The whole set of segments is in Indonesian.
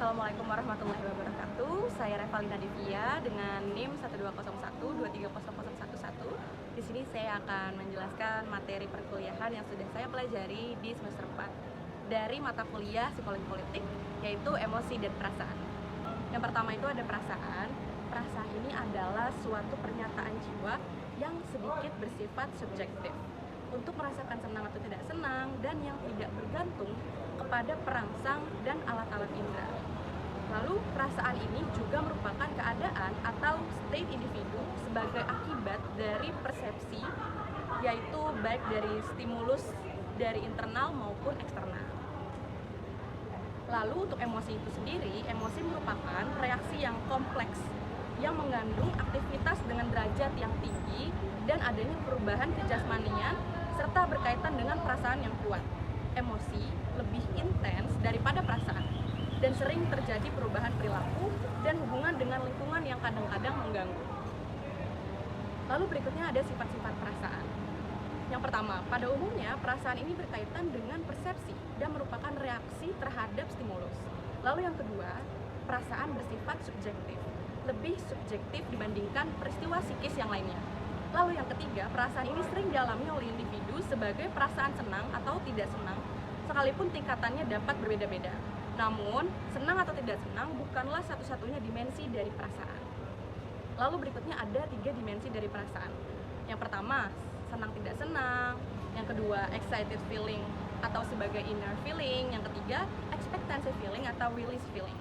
Assalamualaikum warahmatullahi wabarakatuh. Saya Revalina Devia dengan NIM 1201232300011. Di sini saya akan menjelaskan materi perkuliahan yang sudah saya pelajari di semester 4 dari mata kuliah Psikologi Politik, yaitu emosi dan perasaan. Yang pertama itu ada perasaan. Perasaan ini adalah suatu pernyataan jiwa yang sedikit bersifat subjektif untuk merasakan senang atau tidak senang dan yang tidak bergantung kepada perangsang dan alat-alat indera. Lalu perasaan ini juga merupakan keadaan atau state individu sebagai akibat dari persepsi, yaitu baik dari stimulus dari internal maupun eksternal. Lalu untuk emosi itu sendiri, emosi merupakan reaksi yang kompleks yang mengandung aktivitas dengan derajat yang tinggi dan adanya perubahan kejasmanian serta berkaitan dengan perasaan yang kuat. Emosi lebih intens daripada perasaan dan sering terjadi perubahan perilaku dan hubungan dengan lingkungan yang kadang-kadang mengganggu. Lalu berikutnya ada sifat-sifat perasaan. Yang pertama, pada umumnya perasaan ini berkaitan dengan persepsi dan merupakan reaksi terhadap stimulus. Lalu yang kedua, perasaan bersifat subjektif, lebih subjektif dibandingkan peristiwa psikis yang lainnya. Lalu yang ketiga, perasaan ini sering dialami oleh individu sebagai perasaan senang atau tidak senang, sekalipun tingkatannya dapat berbeda-beda. Namun, senang atau tidak senang bukanlah satu-satunya dimensi dari perasaan. Lalu berikutnya ada 3 dimensi dari perasaan. Yang pertama, senang tidak senang. Yang kedua, excited feeling atau sebagai inner feeling. Yang ketiga, expectancy feeling atau release feeling.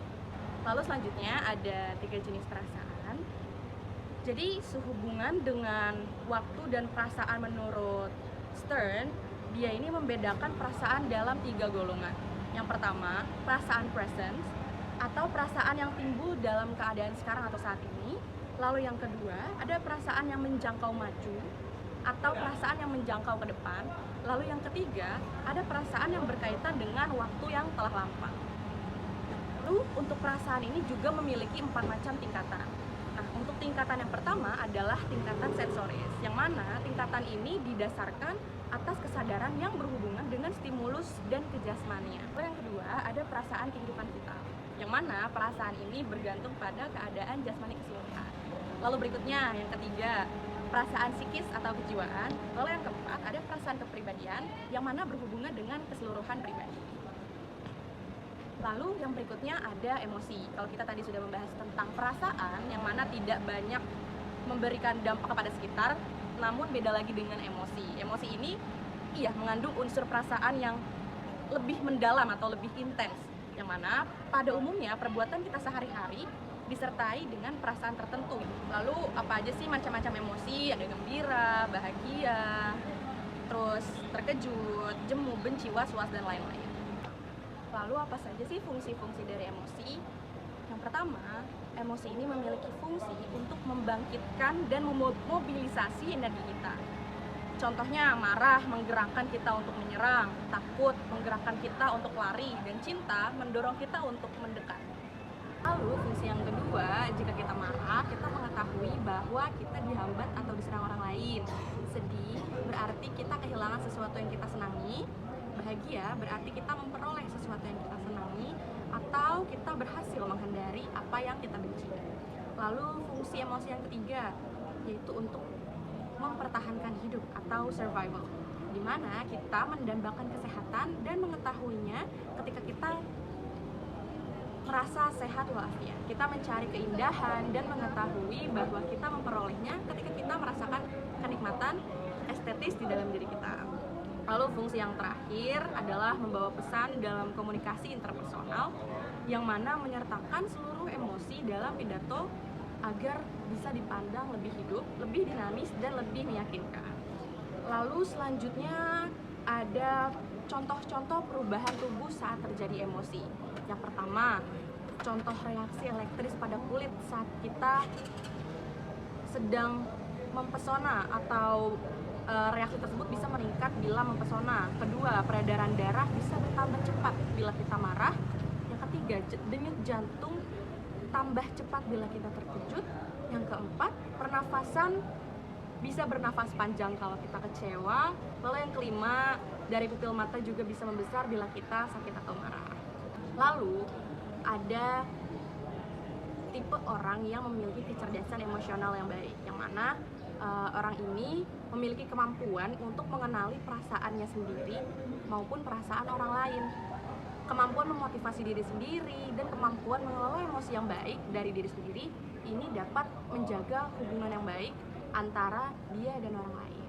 Lalu selanjutnya ada 3 jenis perasaan. Jadi sehubungan dengan waktu dan perasaan menurut Stern, dia ini membedakan perasaan dalam 3 golongan. Yang pertama, perasaan presence atau perasaan yang timbul dalam keadaan sekarang atau saat ini. Lalu yang kedua, ada perasaan yang menjangkau maju atau perasaan yang menjangkau ke depan. Lalu yang ketiga, ada perasaan yang berkaitan dengan waktu yang telah lampau. Lalu untuk perasaan ini juga memiliki 4 macam tingkatan. Nah, untuk tingkatan yang pertama adalah tingkatan sensoris, yang mana tingkatan ini didasarkan atas kesadaran yang berhubungan dengan stimulus dan kejasmanian. Lalu yang kedua, ada perasaan kehidupan vital, yang mana perasaan ini bergantung pada keadaan jasmani keseluruhan. Lalu berikutnya, yang ketiga, perasaan psikis atau kejiwaan. Lalu yang keempat, ada perasaan kepribadian, yang mana berhubungan dengan keseluruhan pribadi. Lalu yang berikutnya ada emosi. Kalau kita tadi sudah membahas tentang perasaan yang mana tidak banyak memberikan dampak kepada sekitar, namun beda lagi dengan emosi. Emosi ini mengandung unsur perasaan yang lebih mendalam atau lebih intens, yang mana pada umumnya perbuatan kita sehari-hari disertai dengan perasaan tertentu. Lalu apa aja sih macam-macam emosi? Ada gembira, bahagia, terus terkejut, jemu, benci, was-was, dan lain-lain. Lalu apa saja sih fungsi-fungsi dari emosi? Yang pertama, emosi ini memiliki fungsi untuk membangkitkan dan memobilisasi energi kita. Contohnya, marah menggerakkan kita untuk menyerang, takut menggerakkan kita untuk lari, dan cinta mendorong kita untuk mendekat. Lalu fungsi yang kedua, jika kita marah, kita mengetahui bahwa kita dihambat atau diserang orang lain. Sedih berarti kita kehilangan sesuatu yang kita senangi. Bahagia berarti kita memperoleh sesuatu yang kita senangi atau kita berhasil menghindari apa yang kita benci. Lalu fungsi emosi yang ketiga, yaitu untuk mempertahankan hidup atau survival, di mana kita mendambakan kesehatan dan mengetahuinya ketika kita merasa sehat walafiat. Kita mencari keindahan dan mengetahui bahwa kita memperolehnya ketika kita merasakan kenikmatan estetis di dalam diri kita. Lalu fungsi yang terakhir adalah membawa pesan dalam komunikasi interpersonal, yang mana menyertakan seluruh emosi dalam pidato agar bisa dipandang lebih hidup, lebih dinamis, dan lebih meyakinkan. Lalu selanjutnya ada contoh-contoh perubahan tubuh saat terjadi emosi. Yang pertama, contoh reaksi elektris pada kulit saat kita sedang mempesona atau reaksi tersebut bisa meningkat bila mempesona. Kedua, peredaran darah bisa bertambah cepat bila kita marah. Yang ketiga, denyut jantung tambah cepat bila kita terkejut. Yang keempat, pernafasan bisa bernafas panjang kalau kita kecewa. Lalu yang kelima, dari pupil mata juga bisa membesar bila kita sakit atau marah. Lalu, ada tipe orang yang memiliki kecerdasan emosional yang baik, yang mana orang ini memiliki kemampuan untuk mengenali perasaannya sendiri maupun perasaan orang lain, kemampuan memotivasi diri sendiri, dan kemampuan mengelola emosi yang baik dari diri sendiri. Ini dapat menjaga hubungan yang baik antara dia dan orang lain.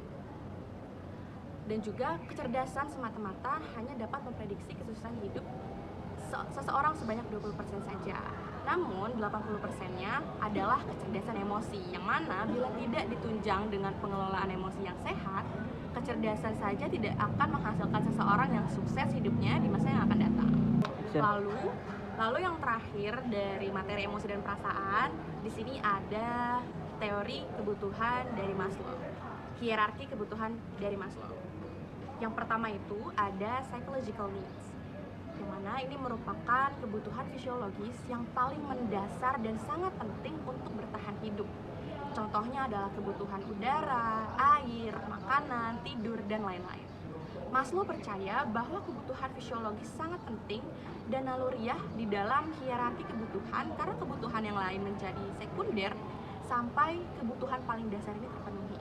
Dan juga kecerdasan semata-mata hanya dapat memprediksi kesuksesan hidup seseorang sebanyak 20% saja. Namun 80%-nya adalah kecerdasan emosi, yang mana bila tidak ditunjang dengan pengelolaan emosi yang sehat, kecerdasan saja tidak akan menghasilkan seseorang yang sukses hidupnya di masa yang akan datang. Lalu yang terakhir dari materi emosi dan perasaan, di sini ada teori kebutuhan dari Maslow, hierarki kebutuhan dari Maslow. Yang pertama itu ada psychological needs, yang mana ini merupakan kebutuhan fisiologis yang paling mendasar dan sangat penting untuk bertahan hidup. Contohnya adalah kebutuhan udara, air, makanan, tidur, dan lain-lain. Maslow percaya bahwa kebutuhan fisiologis sangat penting dan naluriah di dalam hierarki kebutuhan, karena kebutuhan yang lain menjadi sekunder sampai kebutuhan paling dasar ini terpenuhi.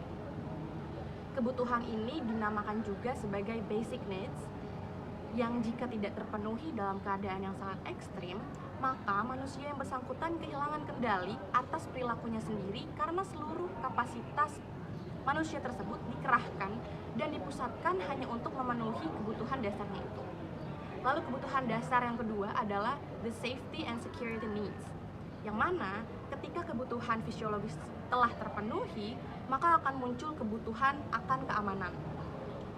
Kebutuhan ini dinamakan juga sebagai basic needs, yang jika tidak terpenuhi dalam keadaan yang sangat ekstrim, maka manusia yang bersangkutan kehilangan kendali atas perilakunya sendiri karena seluruh kapasitas manusia tersebut dikerahkan dan dipusatkan hanya untuk memenuhi kebutuhan dasarnya itu. Lalu kebutuhan dasar yang kedua adalah the safety and security needs, yang mana ketika kebutuhan fisiologis telah terpenuhi, maka akan muncul kebutuhan akan keamanan.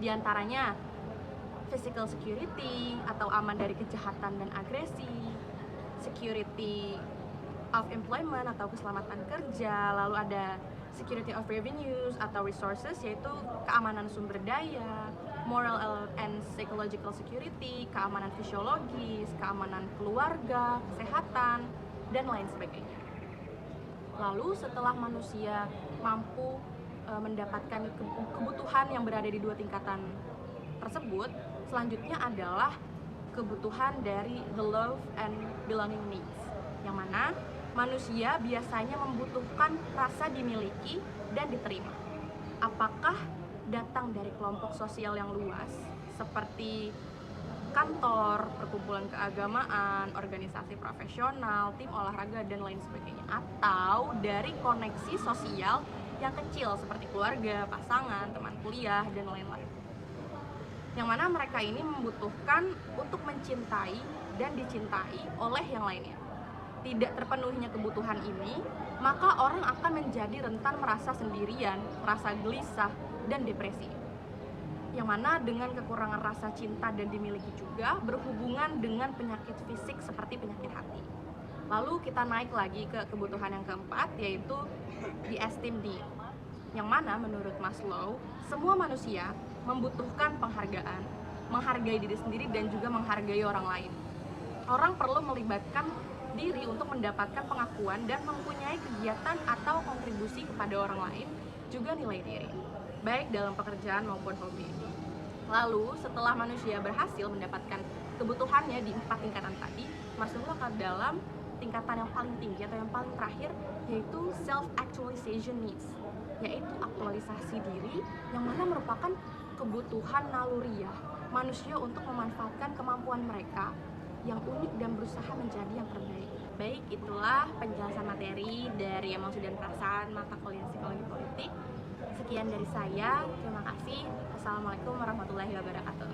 Di antaranya physical security atau aman dari kejahatan dan agresi, security of employment atau keselamatan kerja, lalu ada security of revenues atau resources, yaitu keamanan sumber daya, moral and psychological security, keamanan fisiologis, keamanan keluarga, kesehatan, dan lain sebagainya. Lalu setelah manusia mampu mendapatkan kebutuhan yang berada di dua tingkatan tersebut, selanjutnya adalah kebutuhan dari the love and belonging needs, yang mana manusia biasanya membutuhkan rasa dimiliki dan diterima. Apakah datang dari kelompok sosial yang luas seperti kantor, perkumpulan keagamaan, organisasi profesional, tim olahraga, dan lain sebagainya, atau dari koneksi sosial yang kecil seperti keluarga, pasangan, teman kuliah, dan lain-lain, yang mana mereka ini membutuhkan untuk mencintai dan dicintai oleh yang lainnya. Tidak terpenuhinya kebutuhan ini, maka orang akan menjadi rentan merasa sendirian, merasa gelisah, dan depresi. Yang mana dengan kekurangan rasa cinta dan dimiliki juga berhubungan dengan penyakit fisik seperti penyakit hati. Lalu kita naik lagi ke kebutuhan yang keempat, yaitu the esteem need, yang mana menurut Maslow, semua manusia membutuhkan penghargaan, menghargai diri sendiri dan juga menghargai orang lain. Orang perlu melibatkan diri untuk mendapatkan pengakuan dan mempunyai kegiatan atau kontribusi kepada orang lain, juga nilai diri, baik dalam pekerjaan maupun hobi. Lalu setelah manusia berhasil mendapatkan kebutuhannya di 4 tingkatan tadi, masuklah ke dalam tingkatan yang paling tinggi atau yang paling terakhir, yaitu self-actualization needs, yaitu aktualisasi diri, yang mana merupakan kebutuhan naluriah manusia untuk memanfaatkan kemampuan mereka yang unik dan berusaha menjadi yang terbaik. Baik, itulah penjelasan materi dari emosi dan perasaan mata kuliah psikologi politik. Sekian dari saya, terima kasih. Assalamualaikum warahmatullahi wabarakatuh.